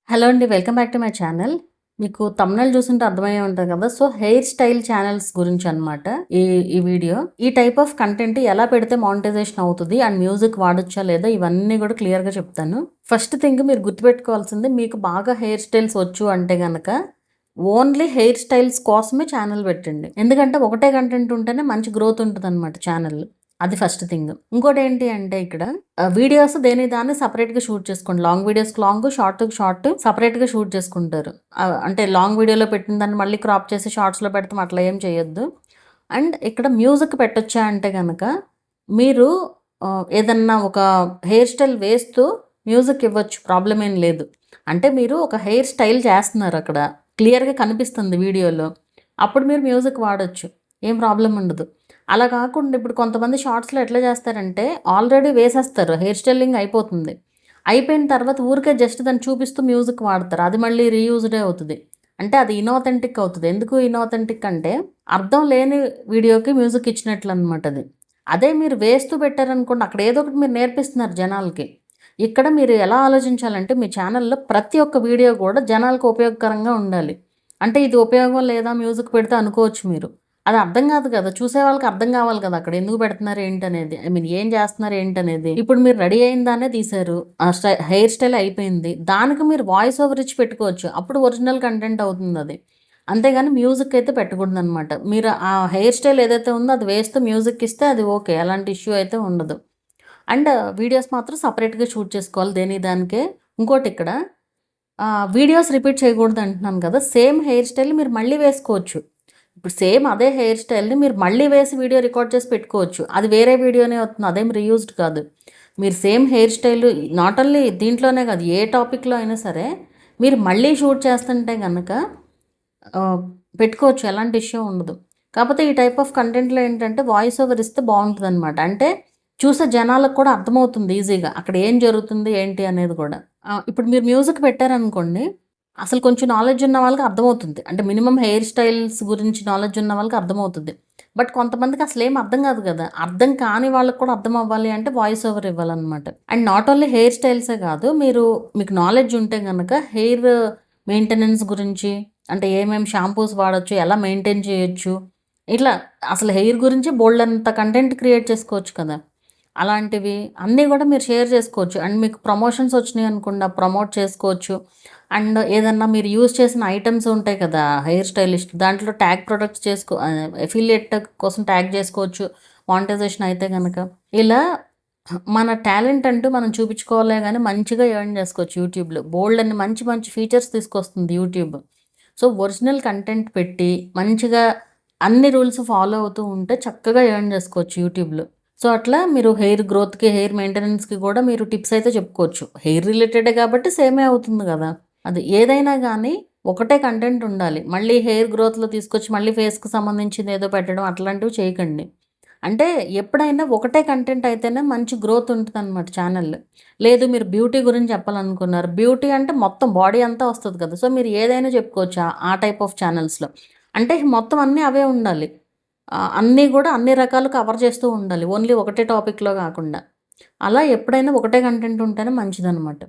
Hello అండి. Welcome back to my channel. మీకు thumbnail చూసుంటే అర్థమయ్యే ఉంటది కదా! సో, హెయిర్ స్టైల్ ఛానల్స్ గురించనమాట ఈ ఈ వీడియో. ఈ టైప్ ఆఫ్ కంటెంట్ ఎలా పెడితే మానిటైజేషన్ అవుతది అండ్ మ్యూజిక్ వాడొచ్చా లేదా ఇవన్నీ కూడా క్లియర్‌గా చెప్తాను. ఫస్ట్ థింగ్ మీరు గుర్తుపెట్టుకోవాల్సింది మీకు బాగా హెయిర్ స్టైల్స్ వచ్చు అంటే గనక ఓన్లీ హెయిర్ స్టైల్స్ కోసమే ఛానల్ పెట్టండి. ఎందుకంటే ఒకటే కంటెంట్ ఉంటేనే మంచి గ్రోత్ ఉంటదనమాట ఛానల్. అది ఫస్ట్ థింగ్. ఇంకోటేంటి అంటే ఇక్కడ వీడియోస్ దేనికి దాన్ని సెపరేట్‌గా షూట్ చేసుకోండి. లాంగ్ వీడియోస్‌కి లాంగ్, షార్ట్‌కి షార్ట్ సెపరేట్‌గా షూట్ చేసుకుంటారు. అంటే లాంగ్ వీడియోలో పెట్టిన దాన్ని మళ్ళీ క్రాప్ చేసి షార్ట్స్‌లో పెడతాం అట్లా ఏం చేయొద్దు. అండ్ ఇక్కడ మ్యూజిక్ పెట్టొచ్చా అంటే గనక మీరు ఏదన్నా ఒక హెయిర్ స్టైల్ వేస్తూ మ్యూజిక్ ఇవ్వచ్చు. ప్రాబ్లమ్ ఏం లేదు. అంటే మీరు ఒక హెయిర్ స్టైల్ చేస్తున్నారు అక్కడ. క్లియర్‌గా కనిపిస్తుంది వీడియోలో. అప్పుడు మీరు మ్యూజిక్ వాడొచ్చు. ఏం ప్రాబ్లమ్ ఉండదు. అలా కాకుండా ఇప్పుడు కొంతమంది షార్ట్స్‌లో ఎట్లా చేస్తారంటే ఆల్రెడీ వేసేస్తారు. హెయిర్ స్టైలింగ్ అయిపోతుంది. అయిపోయిన తర్వాత ఊరికే జస్ట్ దాన్ని చూపిస్తూ మ్యూజిక్ వాడతారు. అది మళ్ళీ రీయూజ్‌డే అవుతది. అంటే అది ఇనాథెంటిక్ అవుతది. ఎందుకు ఇనాథెంటిక్ అంటే అర్థం లేని వీడియోకి మ్యూజిక్ ఇచ్చినట్లనమాట అది. అదే మీరు వేస్తూ పెట్టారనుకోండి అక్కడ ఏదో ఒకటి మీరు నేర్పిస్తున్నారు జనాలకి. ఇక్కడ మీరు ఎలా ఆలోచించాలంటే మీ ఛానల్‌లో ప్రతి ఒక్క వీడియో కూడా జనాలకు ఉపయోగకరంగా ఉండాలి. అంటే ఇది ఉపయోగం లేదా మ్యూజిక్ పెడితే అనుకోవచ్చు మీరు. అది అర్థం కాదు కదా! చూసే వాళ్ళకి అర్థం కావాలి కదా! అక్కడ ఎందుకు పెడుతున్నారు ఏంటనేది. ఐ మీన్ ఏం చేస్తున్నారు ఏంటనేది. ఇప్పుడు మీరు రెడీ అయిన దాన్నే తీశారు. ఆ హెయిర్ స్టైల్ అయిపోయింది. దానికి మీరు వాయిస్ ఓవర్ ఇచ్చి పెట్టుకోవచ్చు. అప్పుడు ఒరిజినల్ కంటెంట్ అవుతుందది. అంతేగాని మ్యూజిక్ అయితే పెట్టకూడదనమాట. మీరు ఆ హెయిర్ స్టైల్ ఏదైతే ఉందో అది వేస్తూ మ్యూజిక్ ఇస్తే అది ఓకే. ఎలాంటి ఇష్యూ అయితే ఉండదు. అండ్ వీడియోస్ మాత్రం సెపరేట్‌గా షూట్ చేసుకోవాలి దేనికి దానికే. ఇంకోటిక్కడ వీడియోస్ రిపీట్ చేయకూడదు అంటున్నాను కదా! సేమ్ హెయిర్ స్టైల్ మీరు మళ్ళీ వేసుకోవచ్చు. ఇప్పుడు సేమ్ అదే హెయిర్ స్టైల్‌ని మీరు మళ్ళీ వేసి వీడియో రికార్డ్ చేసి పెట్టుకోవచ్చు. అది వేరే వీడియోనే అవుతుంది. అదేం రీయూజ్డ్ కాదు. మీరు same hair style not only దీంట్లోనే కాదు ఏ టాపిక్‌లో అయినా సరే మీరు మళ్ళీ షూట్ చేస్తుంటే గనక ఆహ్, పెట్టుకోవచ్చు. ఎలాంటి ఇష్యూ ఉండదు. కాకపోతే ఈ టైప్ ఆఫ్ కంటెంట్‌లో ఏంటంటే వాయిస్ ఓవర్ ఇస్తే బావుంటదనమాట. అంటే చూసే జనాలకు కూడా అర్థమవుతుంది ఈజీగా. అక్కడ ఏం జరుగుతుంది ఏంటి అనేది కూడా. ఇప్పుడు మీరు మ్యూజిక్ పెట్టారనుకోండి అసలు కొంచెం నాలెడ్జ్ ఉన్న వాళ్ళకి అర్థమవుతుంది. అంటే మినిమమ్ హెయిర్ స్టైల్స్ గురించి నాలెడ్జ్ ఉన్న వాళ్ళకి అర్థమవుతుంది. బట్ కొంతమందికి అసలేం అర్థం కాదు కదా! అర్థం కాని వాళ్ళకి కూడా అర్థం అవ్వాలి అంటే వాయిస్ ఓవర్ ఇవ్వాలనమాట. అండ్ నాట్ ఓన్లీ హెయిర్ స్టైల్సే కాదు మీకు నాలెడ్జ్ ఉంటే గనక హెయిర్ మెయింటెనెన్స్ గురించి అంటే ఏమేమి షాంపూస్ వాడొచ్చు, ఎలా మెయింటైన్ చేయొచ్చు, ఇట్లా అసలు హెయిర్ గురించి బోలెడంత కంటెంట్ క్రియేట్ చేసుకోవచ్చు కదా! అలాంటివి అన్నీ గూడా మీరు షేర్ చేసుకోవచ్చు. అండ్ మీకు ప్రమోషన్స్ వచ్చినాయనుకోండి ప్రమోట్ చేసుకోవచ్చు. అండ్ ఏదన్నా మీరు యూజ్ చేసిన ఐటెమ్స్ ఉంటాయి కదా! హెయిర్ స్టైలిస్ట్ దాంట్లో ట్యాగ్ ప్రొడక్ట్స్ ఎఫిలియేట్ కోసం ట్యాగ్ చేసుకోవచ్చు. మానిటైజేషన్ అయితే గనక. ఇలా మన టాలెంట్ అంటూ మనం చూపించుకోవాలే గానీ మంచిగా ఎర్న్ చేసుకోవచ్చు యూట్యూబ్‌లో. బోలెడన్ని మంచి మంచి ఫీచర్స్ తీసుకొస్తుంది యూట్యూబ్. సో, ఒరిజినల్ కంటెంట్ పెట్టి మంచిగా అన్ని రూల్స్ ఫాలో అవుతూ ఉంటే చక్కగా ఎర్న్ చేసుకోవచ్చు యూట్యూబ్‌లో. సో, అట్లా మీరు హెయిర్ గ్రోత్‌కి, హెయిర్ మెయింటెనెన్స్‌కి కూడా మీరు టిప్స్ అయితే చెప్పుకోవచ్చు. హెయిర్ రిలేటెడే కాబట్టి సేమే అవుతుంది గదా! అది ఏదైనా గానీ ఒకటే కంటెంట్ ఉండాలి. మళ్ళీ హెయిర్ గ్రోత్‌లో తీసుకొచ్చి మళ్ళీ ఫేస్‌కి సంబంధించింది ఏదో పెట్టడం అట్లాంటివి చేయకండి. అంటే ఎప్పుడైనా ఒకటే కంటెంట్ అయితేనే మంచి గ్రోత్ ఉంటదనమాట ఛానల్. లేదు మీరు బ్యూటీ గురించి చెప్పాలనుకున్నారు. బ్యూటీ అంటే మొత్తం బాడీ అంతా వస్తది కదా! సో, మీరు ఏదైనా చెప్పుకోవచ్చు ఆ టైప్ ఆఫ్ ఛానల్స్‌లో. అంటే మొత్తం అన్నీ అవే ఉండాలి. అన్నీ గూడా అన్ని రకాలు కవర్ చేస్తూ ఉండాలి. ఓన్లీ ఒకటే టాపిక్‌లో గాకుండా. అలా ఎప్పుడైనా ఒకటే కంటెంట్ ఉంటేనే మంచిదనమాట.